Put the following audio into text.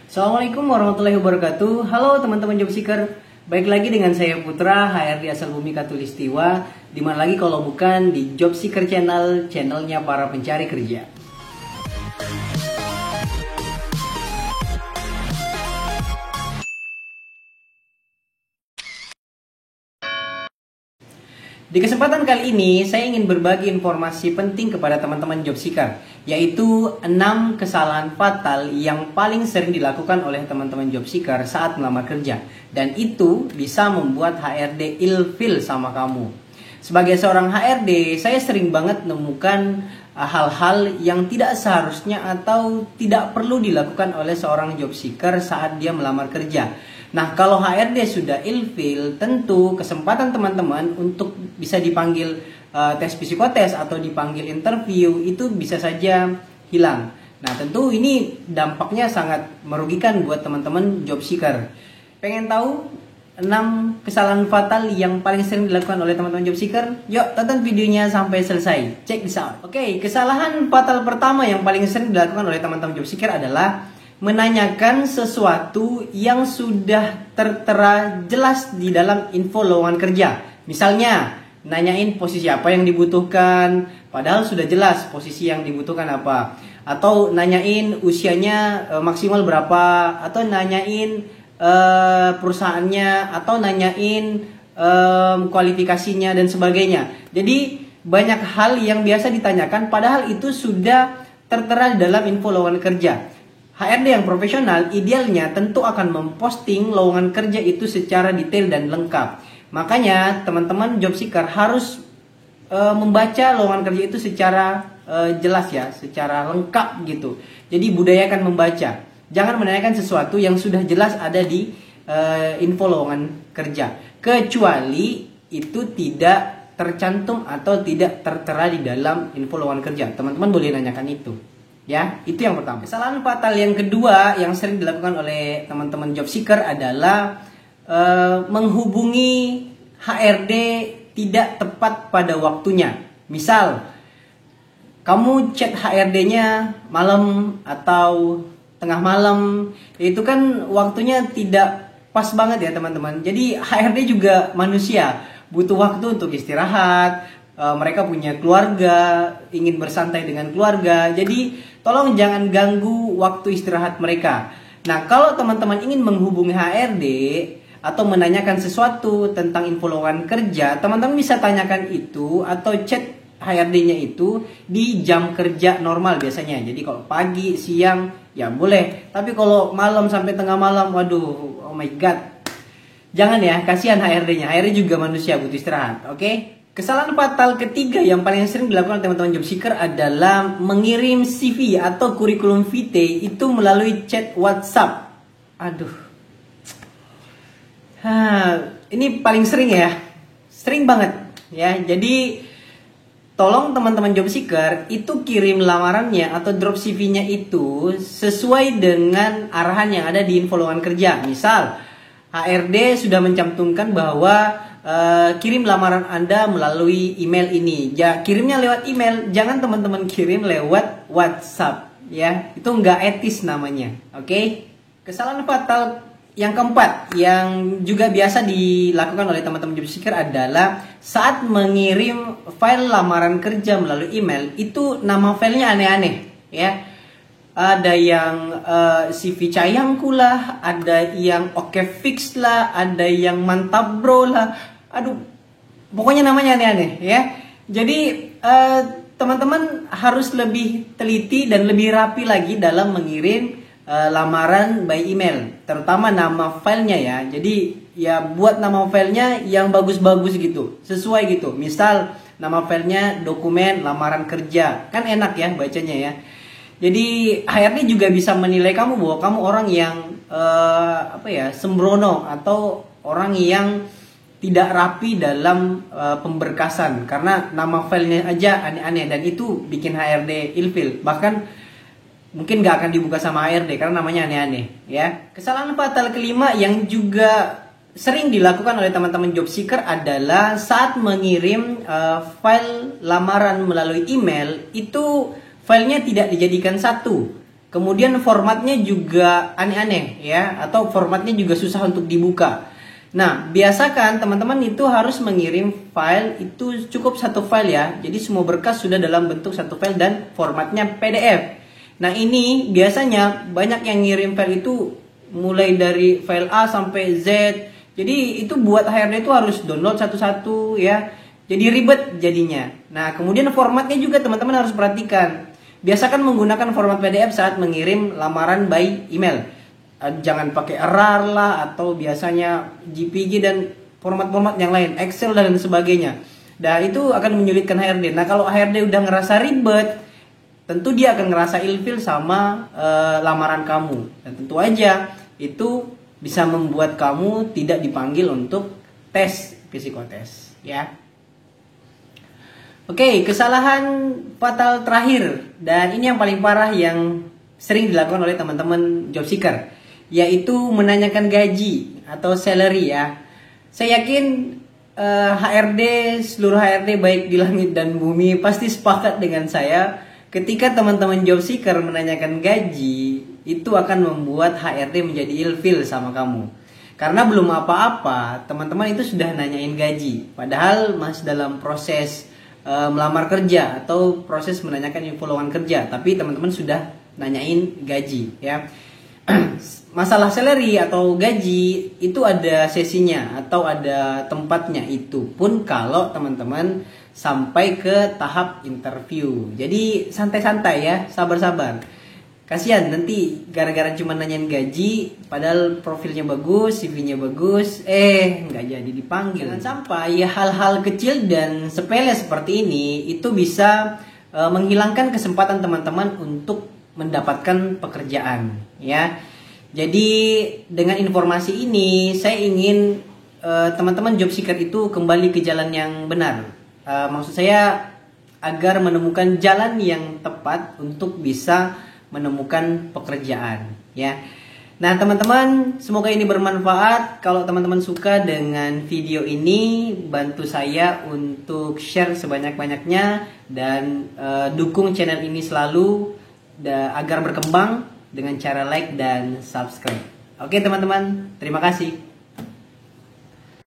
Assalamualaikum warahmatullahi wabarakatuh. Halo teman-teman job seeker. Baik lagi dengan saya Putra, HRD asal Bumi Katulistiwa. Dimana lagi kalau bukan di Job Seeker Channel, channelnya para pencari kerja. Di kesempatan kali ini, saya ingin berbagi informasi penting kepada teman-teman job seeker, yaitu 6 kesalahan fatal yang paling sering dilakukan oleh teman-teman job seeker saat melamar kerja. Dan itu bisa membuat HRD ilfil sama kamu. Sebagai seorang HRD, saya sering banget menemukan hal-hal yang tidak seharusnya atau tidak perlu dilakukan oleh seorang job seeker saat dia melamar kerja. Nah, kalau HRD sudah ilfil, tentu kesempatan teman-teman untuk bisa dipanggil tes psikotes atau dipanggil interview itu bisa saja hilang. Nah, tentu ini dampaknya sangat merugikan buat teman-teman job seeker. Pengen tahu 6 kesalahan fatal yang paling sering dilakukan oleh teman-teman job seeker? Yuk, tonton videonya sampai selesai. Check this out. Oke, kesalahan fatal pertama yang paling sering dilakukan oleh teman-teman job seeker adalah menanyakan sesuatu yang sudah tertera jelas di dalam info lowongan kerja. Misalnya, nanyain posisi apa yang dibutuhkan, padahal sudah jelas posisi yang dibutuhkan apa. Atau nanyain usianya maksimal berapa, atau nanyain perusahaannya, atau nanyain kualifikasinya dan sebagainya. Jadi banyak hal yang biasa ditanyakan, padahal itu sudah tertera di dalam info lowongan kerja. HRD yang profesional idealnya tentu akan memposting lowongan kerja itu secara detail dan lengkap. Makanya teman-teman job seeker harus membaca lowongan kerja itu secara jelas ya, secara lengkap gitu. Jadi budayakan membaca. Jangan menanyakan sesuatu yang sudah jelas ada di info lowongan kerja, kecuali itu tidak tercantum atau tidak tertera di dalam info lowongan kerja. Teman-teman boleh nanyakan itu. Ya, itu yang pertama. Kesalahan fatal yang kedua yang sering dilakukan oleh teman-teman job seeker adalah menghubungi HRD tidak tepat pada waktunya. Misal, kamu chat HRD-nya malam atau tengah malam, itu kan waktunya tidak pas banget ya teman-teman. Jadi HRD juga manusia, butuh waktu untuk istirahat. Mereka punya keluarga, ingin bersantai dengan keluarga. Jadi tolong jangan ganggu waktu istirahat mereka. Nah, kalau teman-teman ingin menghubungi HRD atau menanyakan sesuatu tentang info lowongan kerja, teman-teman bisa tanyakan itu atau chat HRD-nya itu di jam kerja normal biasanya. Jadi kalau pagi, siang, ya boleh. Tapi kalau malam sampai tengah malam, waduh, oh my god. Jangan ya, kasihan HRD-nya. HRD juga manusia, butuh istirahat, oke? Kesalahan fatal ketiga yang paling sering dilakukan teman-teman job seeker adalah mengirim CV atau kurikulum vitae itu melalui chat WhatsApp. Aduh. Ini paling sering ya. Sering banget ya. Jadi tolong teman-teman job seeker itu kirim lamarannya atau drop CV-nya itu sesuai dengan arahan yang ada di info lowongan kerja. Misal, HRD sudah mencantumkan bahwa kirim lamaran Anda melalui email ini. Ya, kirimnya lewat email, jangan teman-teman kirim lewat WhatsApp ya. Itu nggak etis namanya. Oke? Kesalahan fatal yang keempat yang juga biasa dilakukan oleh teman-teman job seeker adalah saat mengirim file lamaran kerja melalui email, itu nama filenya aneh-aneh ya. Ada yang CV Cayangku lah, ada yang Oke Fix lah, ada yang Mantap Bro lah. Aduh, pokoknya namanya aneh-aneh ya. Jadi teman-teman harus lebih teliti dan lebih rapi lagi dalam mengirim lamaran by email, terutama nama filenya ya. Jadi ya buat nama filenya yang bagus-bagus gitu, sesuai gitu. Misal nama filenya dokumen lamaran kerja, kan enak ya bacanya ya. Jadi HRD juga bisa menilai kamu bahwa kamu orang yang sembrono atau orang yang tidak rapi dalam pemberkasan karena nama filenya aja aneh-aneh, dan itu bikin HRD ilfil. Bahkan mungkin gak akan dibuka sama HRD karena namanya aneh-aneh ya. Kesalahan fatal kelima yang juga sering dilakukan oleh teman-teman job seeker adalah saat mengirim file lamaran melalui email, itu filenya tidak dijadikan satu. Kemudian formatnya juga aneh-aneh ya, atau formatnya juga susah untuk dibuka. Nah, biasakan teman-teman itu harus mengirim file itu cukup satu file ya. Jadi semua berkas sudah dalam bentuk satu file dan formatnya PDF. Nah, ini biasanya banyak yang ngirim file itu mulai dari file A sampai Z. Jadi itu buat HRD itu harus download satu-satu ya. Jadi ribet jadinya. Nah, kemudian formatnya juga teman-teman harus perhatikan. Biasakan menggunakan format PDF saat mengirim lamaran by email. Jangan pakai RAR lah, atau biasanya JPG dan format-format yang lain, Excel dan sebagainya. Dan itu akan menyulitkan HRD. Nah, kalau HRD udah ngerasa ribet, tentu dia akan ngerasa ilfil sama lamaran kamu. Dan tentu aja itu bisa membuat kamu tidak dipanggil untuk tes psikotes ya. Oke, kesalahan fatal terakhir, dan ini yang paling parah yang sering dilakukan oleh teman-teman job seeker, yaitu menanyakan gaji atau salary ya. Saya yakin HRD, seluruh HRD baik di langit dan bumi pasti sepakat dengan saya, ketika teman-teman job seeker menanyakan gaji, itu akan membuat HRD menjadi ilfil sama kamu. Karena belum apa-apa, teman-teman itu sudah nanyain gaji, padahal masih dalam proses melamar kerja atau proses menanyakan info lowongan kerja, tapi teman-teman sudah nanyain gaji ya. Masalah salary atau gaji itu ada sesinya atau ada tempatnya, itu pun kalau teman-teman sampai ke tahap interview. Jadi santai-santai ya, sabar-sabar. Kasihan nanti gara-gara cuma nanyain gaji, padahal profilnya bagus, CV-nya bagus, nggak jadi dipanggil. Jangan sampai hal-hal kecil dan sepele seperti ini itu bisa menghilangkan kesempatan teman-teman untuk mendapatkan pekerjaan ya. Jadi dengan informasi ini saya ingin teman-teman job seeker itu kembali ke jalan yang benar. Maksud saya agar menemukan jalan yang tepat untuk bisa menemukan pekerjaan ya. Nah teman-teman, semoga ini bermanfaat. Kalau teman-teman suka dengan video ini, bantu saya untuk share sebanyak-banyaknya dan dukung channel ini selalu agar berkembang dengan cara like dan subscribe. Oke teman-teman, terima kasih.